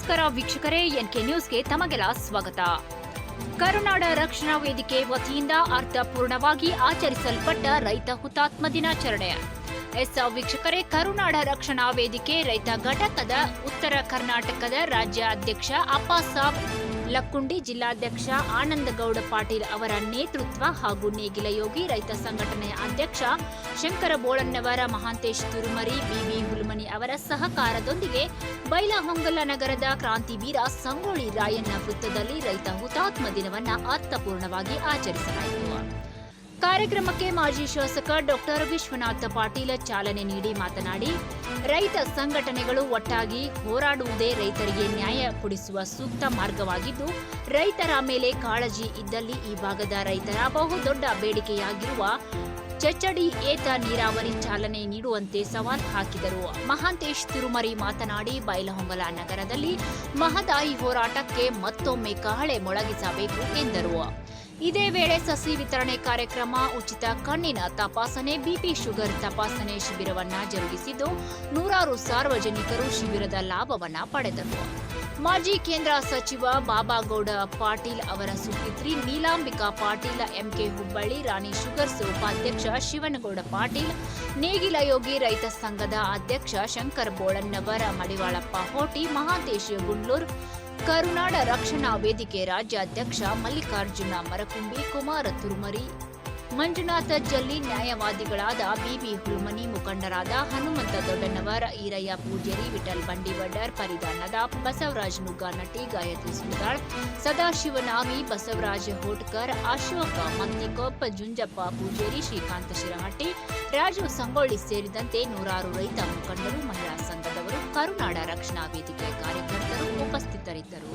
ನಮಸ್ಕಾರ ವೀಕ್ಷಕರೇ, ಎನ್ಕೆ ನ್ಯೂಸ್ಗೆ ತಮಗೆಲ್ಲ ಸ್ವಾಗತ. ಕರುನಾಡ ರಕ್ಷಣಾ ವೇದಿಕೆ ವತಿಯಿಂದ ಅರ್ಥಪೂರ್ಣವಾಗಿ ಆಚರಿಸಲ್ಪಟ್ಟ ರೈತ ಹುತಾತ್ಮ ದಿನಾಚರಣೆ. ವೀಕ್ಷಕರೇ, ಕರುನಾಡ ರಕ್ಷಣಾ ವೇದಿಕೆ ರೈತ ಘಟಕದ ಉತ್ತರ ಕರ್ನಾಟಕದ ರಾಜ್ಯ ಅಧ್ಯಕ್ಷ ಅಪ್ಪಾಸಾಬ್ ಲಕ್ಕುಂಡಿ, ಜಿಲ್ಲಾಧ್ಯಕ್ಷ ಆನಂದಗೌಡ ಪಾಟೀಲ್ ಅವರ ನೇತೃತ್ವ ಹಾಗೂ ನೇಗಿಲಯೋಗಿ ರೈತ ಸಂಘಟನೆಯ ಅಧ್ಯಕ್ಷ ಶಂಕರ ಬೋಳಣ್ಣವರ, ಮಹಾಂತೇಶ್ ತುರುಮರಿ, ಬಿಬಿ ಹುಲ್ಮನಿ ಅವರ ಸಹಕಾರದೊಂದಿಗೆ ಬೈಲಹೊಂಗಲ ನಗರದ ಕ್ರಾಂತಿವೀರ ಸಂಗೊಳ್ಳಿ ರಾಯಣ್ಣ ವೃತ್ತದಲ್ಲಿ ರೈತ ಹುತಾತ್ಮ ದಿನವನ್ನು ಅರ್ಥಪೂರ್ಣವಾಗಿ ಆಚರಿಸಲಾಯಿತು. ಕಾರ್ಯಕ್ರಮಕ್ಕೆ ಮಾಜಿ ಶಾಸಕ ಡಾಕ್ಟರ್ ವಿಶ್ವನಾಥ ಪಾಟೀಲ್ ಚಾಲನೆ ನೀಡಿ ಮಾತನಾಡಿ, ರೈತ ಸಂಘಟನೆಗಳು ಒಟ್ಟಾಗಿ ಹೋರಾಡುವುದೇ ರೈತರಿಗೆ ನ್ಯಾಯ ಕೊಡಿಸುವ ಸೂಕ್ತ ಮಾರ್ಗವಾಗಿದ್ದು, ರೈತರ ಮೇಲೆ ಕಾಳಜಿ ಇದ್ದಲ್ಲಿ ಈ ಭಾಗದ ರೈತರ ಬಹುದೊಡ್ಡ ಬೇಡಿಕೆಯಾಗಿರುವ ಚಚ್ಚಡಿ ಏತ ನೀರಾವರಿ ಚಾಲನೆ ನೀಡುವಂತೆ ಸವಾಲ್ ಹಾಕಿದರು. ಮಹಾಂತೇಶ್ ತಿರುಮರಿ ಮಾತನಾಡಿ, ಬೈಲಹೊಂಗಲ ನಗರದಲ್ಲಿ ಮಹದಾಯಿ ಹೋರಾಟಕ್ಕೆ ಮತ್ತೊಮ್ಮೆ ಕಹಳೆ ಮೊಳಗಿಸಬೇಕು ಎಂದರು. ಇದೇ ವೇಳೆ ಸಸಿ ವಿತರಣೆ ಕಾರ್ಯಕ್ರಮ, ಉಚಿತ ಕಣ್ಣಿನ ತಪಾಸಣೆ, ಬಿಪಿ ಶುಗರ್ ತಪಾಸಣೆ ಶಿಬಿರವನ್ನ ಜರುಗಿಸಿದ್ದು, ನೂರಾರು ಸಾರ್ವಜನಿಕರು ಶಿಬಿರದ ಲಾಭವನ್ನ ಪಡೆದರು. ಮಾಜಿ ಕೇಂದ್ರ ಸಚಿವ ಬಾಬಾಗೌಡ ಪಾಟೀಲ್ ಅವರ ಸುಪುತ್ರಿ ನೀಲಾಂಬಿಕಾ ಪಾಟೀಲ್, ಎಂಕೆ ಹುಬ್ಬಳ್ಳಿ ರಾಣಿ ಶುಗರ್ಸ್ ಉಪಾಧ್ಯಕ್ಷ ಶಿವನಗೌಡ ಪಾಟೀಲ್, ನೇಗಿಲಯೋಗಿ ರೈತ ಸಂಘದ ಅಧ್ಯಕ್ಷ ಶಂಕರ ಬೋಳಣ್ಣವರ, ಮಡಿವಾಳಪ್ಪ ಹೋಟಿ, ಮಹಾಂತೇಶ ಗುಂಡ್ಲೂರ್, ಕರುನಾಡ ರಕ್ಷಣಾ ವೇದಿಕೆ ರಾಜ್ಯಾಧ್ಯಕ್ಷ ಮಲ್ಲಿಕಾರ್ಜುನ ಮರಕುಂಬಿ, ಕುಮಾರ ತುರುಮರಿ, ಮಂಜುನಾಥ ಜಲ್ಲಿ, ನ್ಯಾಯವಾದಿಗಳಾದ ಬಿಬಿ ಹುಲ್ಮನಿ, ಮುಖಂಡರಾದ ಹನುಮಂತ ದೊಡ್ಡನವರ್, ಈರಯ್ಯ ಪೂಜೇರಿ, ವಿಠಲ್ ಬಂಡಿವಡ್ಡರ್, ಫರೀದಾ ನದಾಫ್, ಬಸವರಾಜ್ ನುಗ್ಗಾನಟ್ಟಿ, ಗಾಯತ್ರಿ ಸುಲ್ದಾಳ್, ಸದಾಶಿವನಾಗಿ, ಬಸವರಾಜ ಹೋಟ್ಕರ್, ಅಶೋಕ ಮತ್ತಿಕೊಪ್ಪ, ಜುಂಜಪ್ಪ ಪೂಜೇರಿ, ಶ್ರೀಕಾಂತ ಶಿರಹಟ್ಟಿ, ರಾಜು ಸಂಗೊಳ್ಳಿ ಸೇರಿದಂತೆ ನೂರಾರು ರೈತ ಮುಖಂಡರು, ಮಹಿಳಾ ಸಂಘದವರು, ಕರುನಾಡ ರಕ್ಷಣಾ ವೇದಿಕೆ ಕಾರ್ಯಕರ್ತರು ಉಪಸ್ಥಿತರಿದ್ದರು.